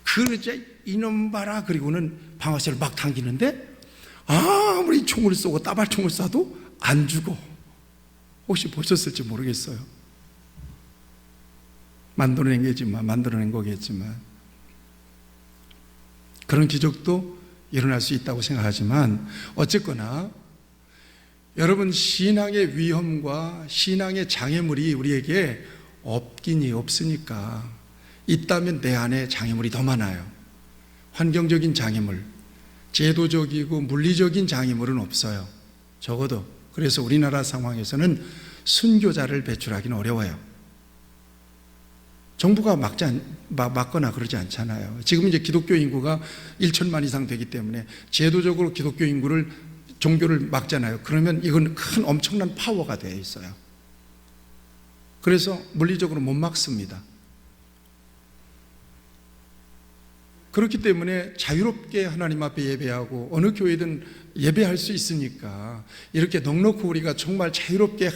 그러자 이놈 봐라. 그리고는 방아쇠를 막 당기는데 아무리 총을 쏘고 따발총을 쏴도 안 죽어. 혹시 보셨을지 모르겠어요. 만들어낸 거겠지만 그런 기적도 일어날 수 있다고 생각하지만 어쨌거나 여러분 신앙의 위험과 신앙의 장애물이 우리에게 없긴이 없으니까 있다면 내 안에 장애물이 더 많아요. 환경적인 장애물, 제도적이고 물리적인 장애물은 없어요. 적어도. 그래서 우리나라 상황에서는 순교자를 배출하기는 어려워요. 정부가 막거나 그러지 않잖아요. 지금 이제 기독교 인구가 1천만 이상 되기 때문에 제도적으로 기독교 인구를 종교를 막잖아요. 그러면 이건 큰 엄청난 파워가 되어 있어요. 그래서 물리적으로 못 막습니다. 그렇기 때문에 자유롭게 하나님 앞에 예배하고 어느 교회든 예배할 수 있으니까 이렇게 넉넉히 우리가 정말 자유롭게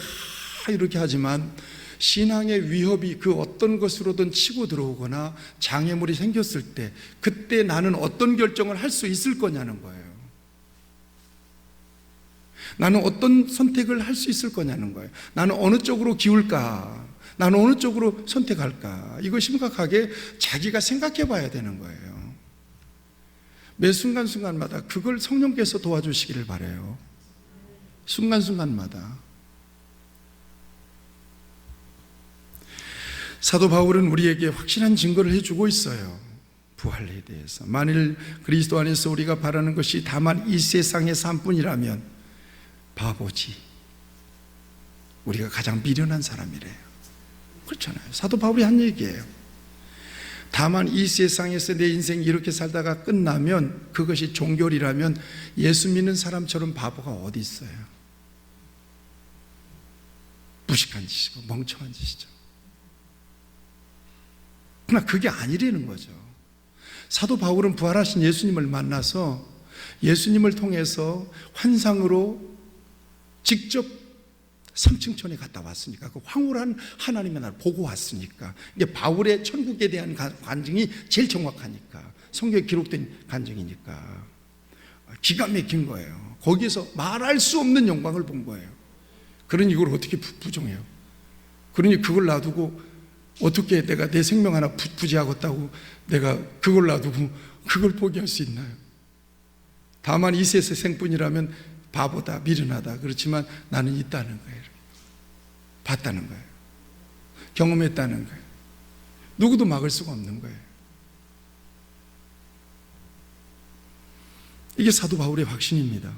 이렇게 하지만 신앙의 위협이 그 어떤 것으로든 치고 들어오거나 장애물이 생겼을 때 그때 나는 어떤 결정을 할 수 있을 거냐는 거예요. 나는 어떤 선택을 할 수 있을 거냐는 거예요. 나는 어느 쪽으로 기울까? 나는 어느 쪽으로 선택할까? 이거 심각하게 자기가 생각해 봐야 되는 거예요. 매 순간순간마다 그걸 성령께서 도와주시기를 바라요. 순간순간마다. 사도 바울은 우리에게 확실한 증거를 해주고 있어요. 부활에 대해서. 만일 그리스도 안에서 우리가 바라는 것이 다만 이 세상의 삶뿐이라면 바보지. 우리가 가장 미련한 사람이래요. 그렇잖아요. 사도 바울이 한 얘기예요. 다만 이 세상에서 내 인생이 이렇게 살다가 끝나면 그것이 종결이라면 예수 믿는 사람처럼 바보가 어디 있어요? 무식한 짓이고 멍청한 짓이죠. 그러나 그게 아니라는 거죠. 사도 바울은 부활하신 예수님을 만나서 예수님을 통해서 환상으로 직접 삼층천에 갔다 왔으니까, 그 황홀한 하나님의 나라를 보고 왔으니까, 이게 바울의 천국에 대한 간증이 제일 정확하니까, 성경에 기록된 간증이니까 기가 막힌 거예요. 거기에서 말할 수 없는 영광을 본 거예요. 그러니 이걸 어떻게 부정해요? 그러니 그걸 놔두고 어떻게 내가 내 생명 하나 부지하겠다고 내가 그걸 놔두고 그걸 포기할 수 있나요? 다만 이 세상 생뿐이라면 바보다, 미련하다. 그렇지만 나는 있다는 거예요. 봤다는 거예요. 경험했다는 거예요. 누구도 막을 수가 없는 거예요. 이게 사도 바울의 확신입니다.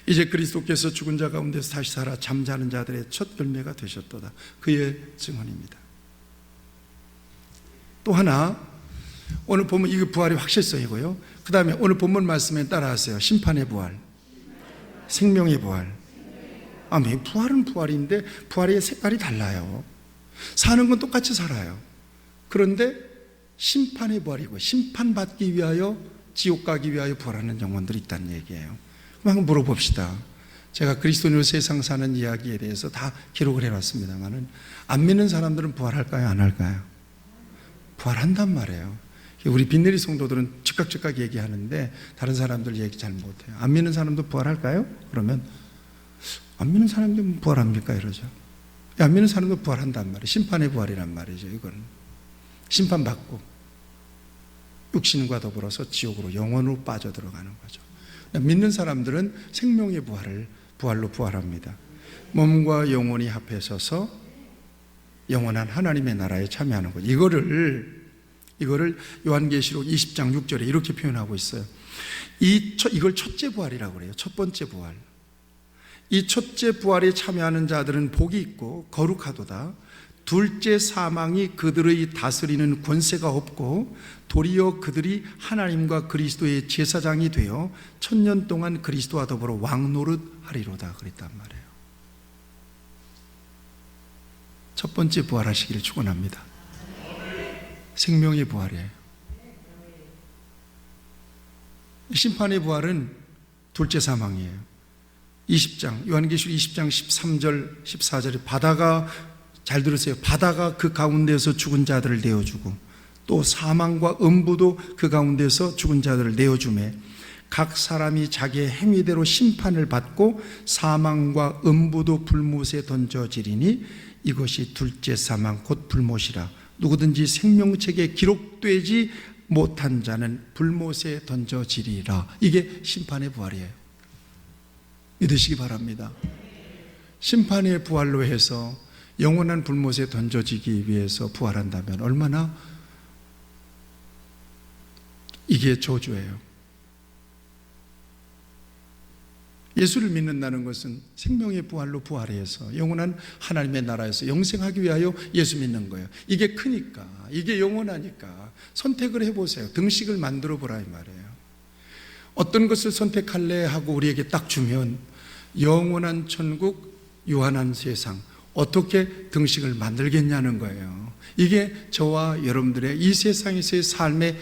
이제 그리스도께서 죽은 자 가운데서 다시 살아 잠자는 자들의 첫 열매가 되셨도다. 그의 증언입니다. 또 하나, 오늘 보면 이거 부활의 확실성이고요. 그 다음에 오늘 본문 말씀에 따라하세요. 심판의 부활, 생명의 부활. 아멘. 부활은 부활인데 부활의 색깔이 달라요. 사는 건 똑같이 살아요. 그런데 심판의 부활이고, 심판받기 위하여 지옥 가기 위하여 부활하는 영혼들이 있다는 얘기예요. 그럼 한번 물어봅시다. 제가 그리스도인으로 세상 사는 이야기에 대해서 다 기록을 해놨습니다만은, 안 믿는 사람들은 부활할까요? 안 할까요? 부활한단 말이에요. 우리 빈내리 성도들은 즉각 얘기하는데 다른 사람들 얘기 잘 못해요. 안 믿는 사람도 부활할까요? 그러면 안 믿는 사람도 부활합니까? 이러죠. 안 믿는 사람도 부활한단 말이에요. 심판의 부활이란 말이죠. 이거는 심판받고 육신과 더불어서 지옥으로, 영원으로 빠져들어가는 거죠. 믿는 사람들은 생명의 부활로 부활합니다. 몸과 영혼이 합해 서서 영원한 하나님의 나라에 참여하는 거죠. 이거를 요한계시록 20장 6절에 이렇게 표현하고 있어요. 이걸 첫째 부활이라고 그래요. 첫 번째 부활. 이 첫째 부활에 참여하는 자들은 복이 있고 거룩하도다. 둘째 사망이 그들의 다스리는 권세가 없고, 도리어 그들이 하나님과 그리스도의 제사장이 되어 1000년 동안 그리스도와 더불어 왕노릇 하리로다 그랬단 말이에요. 첫 번째 부활하시기를 축원합니다. 생명의 부활이에요. 심판의 부활은 둘째 사망이에요. 20장 요한계시록 20장 13절 14절에 바다가, 잘 들으세요, 바다가 그 가운데서 죽은 자들을 내어주고, 또 사망과 음부도 그 가운데서 죽은 자들을 내어주매 각 사람이 자기의 행위대로 심판을 받고 사망과 음부도 불못에 던져지리니 이것이 둘째 사망 곧 불못이라. 누구든지 생명책에 기록되지 못한 자는 불못에 던져지리라. 이게 심판의 부활이에요. 믿으시기 바랍니다. 심판의 부활로 해서 영원한 불못에 던져지기 위해서 부활한다면 얼마나 이게 저주예요. 예수를 믿는다는 것은 생명의 부활로 부활해서 영원한 하나님의 나라에서 영생하기 위하여 예수 믿는 거예요. 이게 크니까, 이게 영원하니까 선택을 해보세요. 등식을 만들어 보라 이 말이에요. 어떤 것을 선택할래 하고 우리에게 딱 주면 영원한 천국, 유한한 세상, 어떻게 등식을 만들겠냐는 거예요. 이게 저와 여러분들의 이 세상에서의 삶의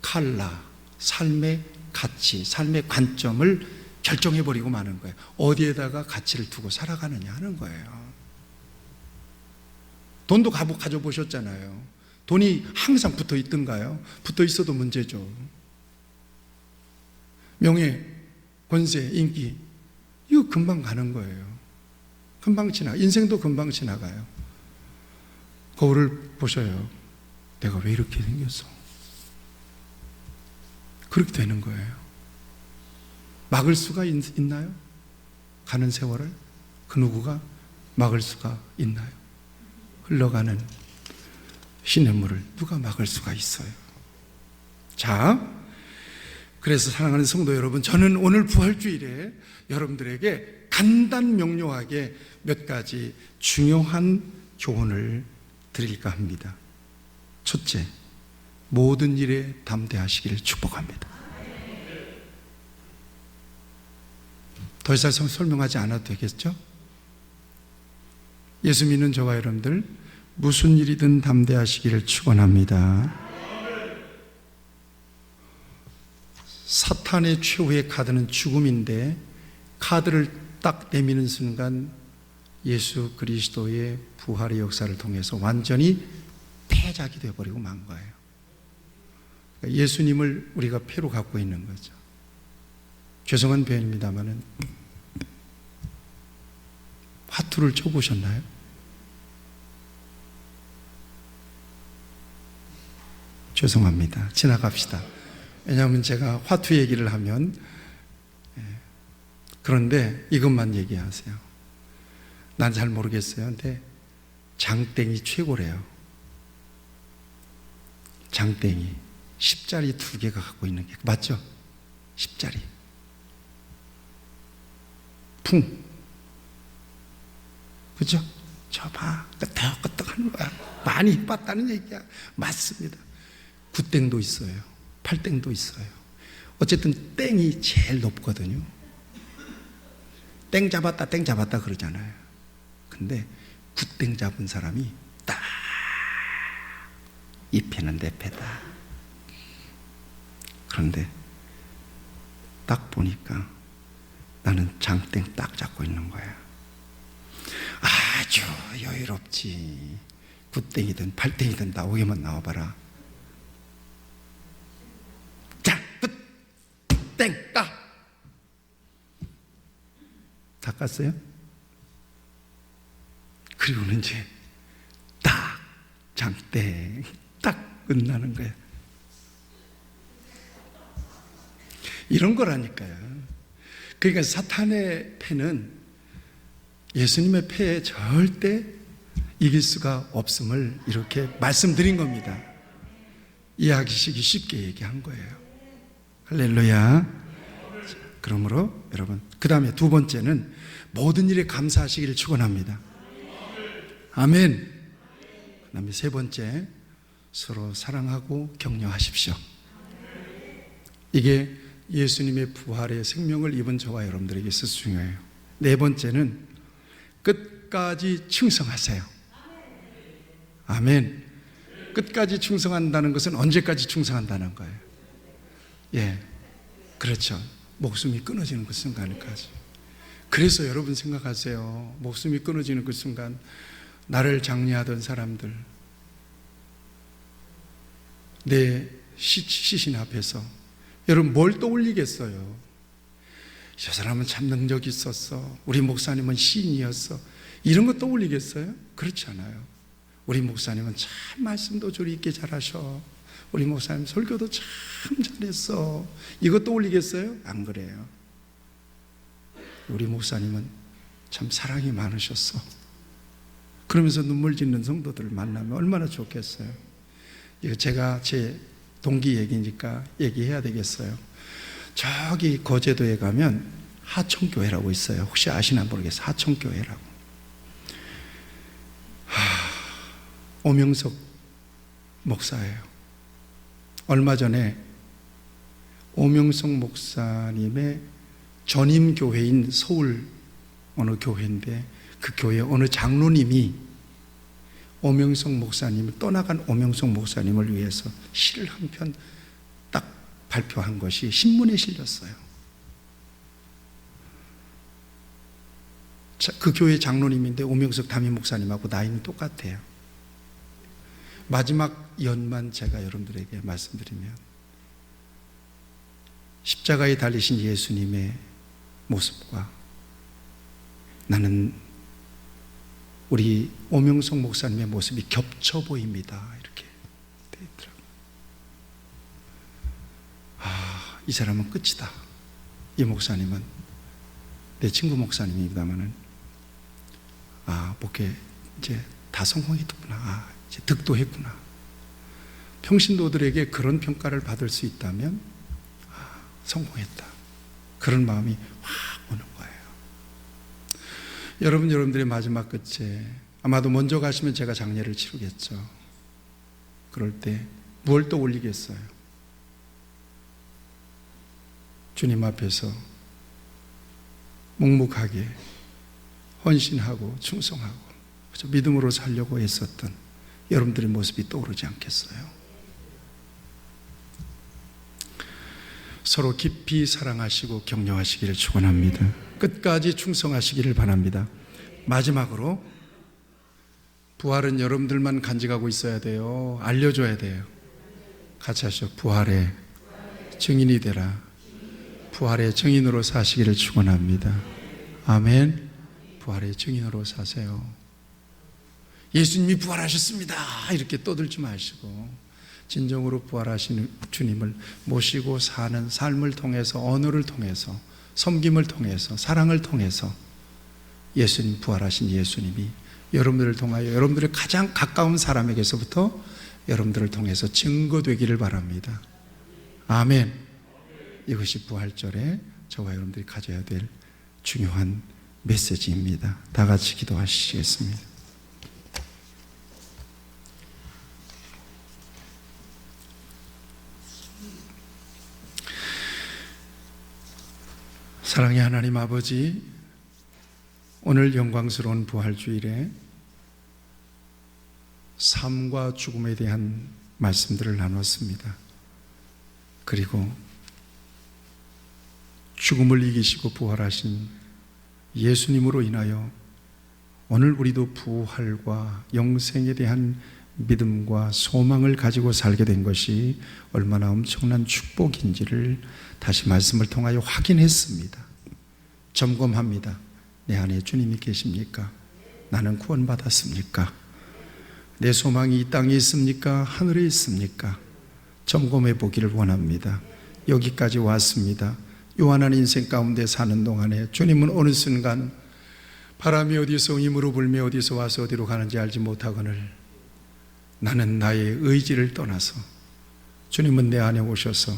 칼라, 삶의 가치, 삶의 관점을 결정해버리고 마는 거예요. 어디에다가 가치를 두고 살아가느냐 하는 거예요. 돈도 가져보셨잖아요. 돈이 항상 붙어 있던가요? 붙어 있어도 문제죠. 명예, 권세, 인기, 이거 금방 가는 거예요. 금방 인생도 금방 지나가요. 거울을 보셔요. 내가 왜 이렇게 생겼어? 그렇게 되는 거예요. 막을 수가 있나요? 가는 세월을 그 누구가 막을 수가 있나요? 흘러가는 시냇물을 누가 막을 수가 있어요? 자, 그래서 사랑하는 성도 여러분, 저는 오늘 부활주일에 여러분들에게 간단 명료하게 몇 가지 중요한 교훈을 드릴까 합니다. 첫째, 모든 일에 담대하시기를 축복합니다. 더 이상 설명하지 않아도 되겠죠? 예수 믿는 저와 여러분들, 무슨 일이든 담대하시기를 축원합니다. 사탄의 최후의 카드는 죽음인데, 카드를 딱 내미는 순간 예수 그리스도의 부활의 역사를 통해서 완전히 패작이 되어버리고 만 거예요. 그러니까 예수님을 우리가 패로 갖고 있는 거죠. 죄송한 표현입니다만은, 화투를 쳐보셨나요? 죄송합니다. 지나갑시다. 왜냐하면 제가 화투 얘기를 하면, 그런데 이것만 얘기하세요. 난 잘 모르겠어요. 근데 장땡이 최고래요. 장땡이 10자리 2개가 갖고 있는 게 맞죠? 10자리 풍, 그죠? 저 봐, 끄떡끄떡 하는 거야. 많이 봤다는 얘기야. 맞습니다. 9땡도 있어요. 8땡도 있어요. 어쨌든 땡이 제일 높거든요. 땡 잡았다 땡 잡았다 그러잖아요. 근데 9땡 잡은 사람이 딱 이 패는 내 패다. 그런데 딱 보니까 나는 장땡 딱 잡고 있는 거야. 아주 여유롭지. 9땡이든 8땡이든 나오게만 나와봐라. 자, 땡, 까! 다 깠어요? 그리고는 이제 딱 장땡 딱 끝나는 거예요. 이런 거라니까요. 그러니까 사탄의 패는 예수님의 패에 절대 이길 수가 없음을 이렇게 말씀드린 겁니다. 이해하기 쉽게 얘기한 거예요. 할렐루야. 그러므로 여러분, 그 다음에 두 번째는 모든 일에 감사하시기를 축원합니다. 아멘. 그 다음에 세 번째, 서로 사랑하고 격려하십시오. 이게 예수님의 부활의 생명을 입은 저와 여러분들에게 있어서 중요해요. 네 번째는 끝까지 충성하세요. 아멘. 끝까지 충성한다는 것은 언제까지 충성한다는 거예요? 예, 그렇죠. 목숨이 끊어지는 그 순간까지. 그래서 여러분 생각하세요. 목숨이 끊어지는 그 순간, 나를 장례하던 사람들, 내 시신 앞에서 여러분 뭘 떠올리겠어요? 저 사람은 참 능력이 있었어. 우리 목사님은 시인이었어. 이런 거 떠올리겠어요? 그렇지 않아요. 우리 목사님은 참 말씀도 조리 있게 잘하셔. 우리 목사님 설교도 참 잘했어. 이거 떠올리겠어요? 안 그래요. 우리 목사님은 참 사랑이 많으셨어. 그러면서 눈물 짓는 성도들을 만나면 얼마나 좋겠어요. 이거 제가 제 동기 얘기니까 얘기해야 되겠어요. 저기 거제도에 가면 하천교회라고 있어요. 혹시 아시나 모르겠어요. 하천교회라고. 오명석 목사예요. 얼마 전에 오명석 목사님의 전임교회인 서울 어느 교회인데, 그 교회 어느 장로님이 오명석 목사님을, 떠나간 오명석 목사님을 위해서 시를 한 편 딱 발표한 것이 신문에 실렸어요. 그 교회 장로님인데 오명석 담임 목사님하고 나이는 똑같아요. 마지막 연만 제가 여러분들에게 말씀드리면, 십자가에 달리신 예수님의 모습과 나는 우리 오명석 목사님의 모습이 겹쳐 보입니다. 이렇게 돼 있더라고요. 이 사람은 끝이다. 이 목사님은, 내 친구 목사님입니다만은, 목회 이제 다 성공했구나. 이제 득도했구나. 평신도들에게 그런 평가를 받을 수 있다면, 성공했다. 그런 마음이 확 오는 거예요. 여러분들의 마지막 끝에 아마도 먼저 가시면 제가 장례를 치르겠죠. 그럴 때 무엇을 떠올리겠어요? 주님 앞에서 묵묵하게 헌신하고 충성하고 믿음으로 살려고 애썼던 여러분들의 모습이 떠오르지 않겠어요? 서로 깊이 사랑하시고 격려하시기를 축원합니다. 끝까지 충성하시기를 바랍니다. 마지막으로 부활은 여러분들만 간직하고 있어야 돼요. 알려줘야 돼요. 같이 하시죠. 부활의 증인이 되라. 부활의 증인으로 사시기를 축원합니다. 아멘. 부활의 증인으로 사세요. 예수님이 부활하셨습니다 이렇게 떠들지 마시고 진정으로 부활하신 주님을 모시고 사는 삶을 통해서, 언어를 통해서, 섬김을 통해서, 사랑을 통해서 예수님, 부활하신 예수님이 여러분들을 통하여 여러분들의 가장 가까운 사람에게서부터 여러분들을 통해서 증거되기를 바랍니다. 아멘. 이것이 부활절에 저와 여러분들이 가져야 될 중요한 메시지입니다. 다 같이 기도하시겠습니다. 사랑의 하나님 아버지, 오늘 영광스러운 부활주일에 삶과 죽음에 대한 말씀들을 나눴습니다. 그리고 죽음을 이기시고 부활하신 예수님으로 인하여 오늘 우리도 부활과 영생에 대한 믿음과 소망을 가지고 살게 된 것이 얼마나 엄청난 축복인지를 다시 말씀을 통하여 확인했습니다. 점검합니다. 내 안에 주님이 계십니까? 나는 구원받았습니까? 내 소망이 이 땅에 있습니까? 하늘에 있습니까? 점검해 보기를 원합니다. 여기까지 왔습니다. 요한한 인생 가운데 사는 동안에 주님은 어느 순간 바람이 어디서 힘으로 불며 어디서 와서 어디로 가는지 알지 못하거늘 나는 나의 의지를 떠나서 주님은 내 안에 오셔서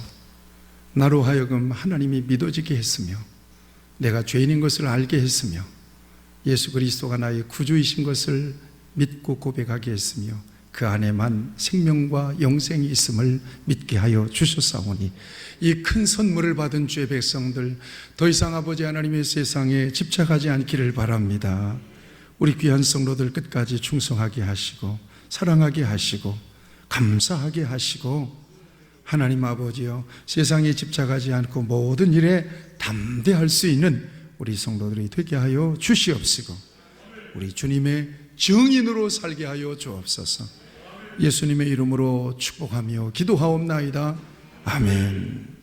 나로 하여금 하나님이 믿어지게 했으며 내가 죄인인 것을 알게 했으며 예수 그리스도가 나의 구주이신 것을 믿고 고백하게 했으며 그 안에만 생명과 영생이 있음을 믿게 하여 주셨사오니 이 큰 선물을 받은 주의 백성들 더 이상 아버지 하나님의 세상에 집착하지 않기를 바랍니다. 우리 귀한 성도들 끝까지 충성하게 하시고 사랑하게 하시고 감사하게 하시고 하나님 아버지여 세상에 집착하지 않고 모든 일에 담대할 수 있는 우리 성도들이 되게 하여 주시옵시고 우리 주님의 증인으로 살게 하여 주옵소서. 예수님의 이름으로 축복하며 기도하옵나이다. 아멘.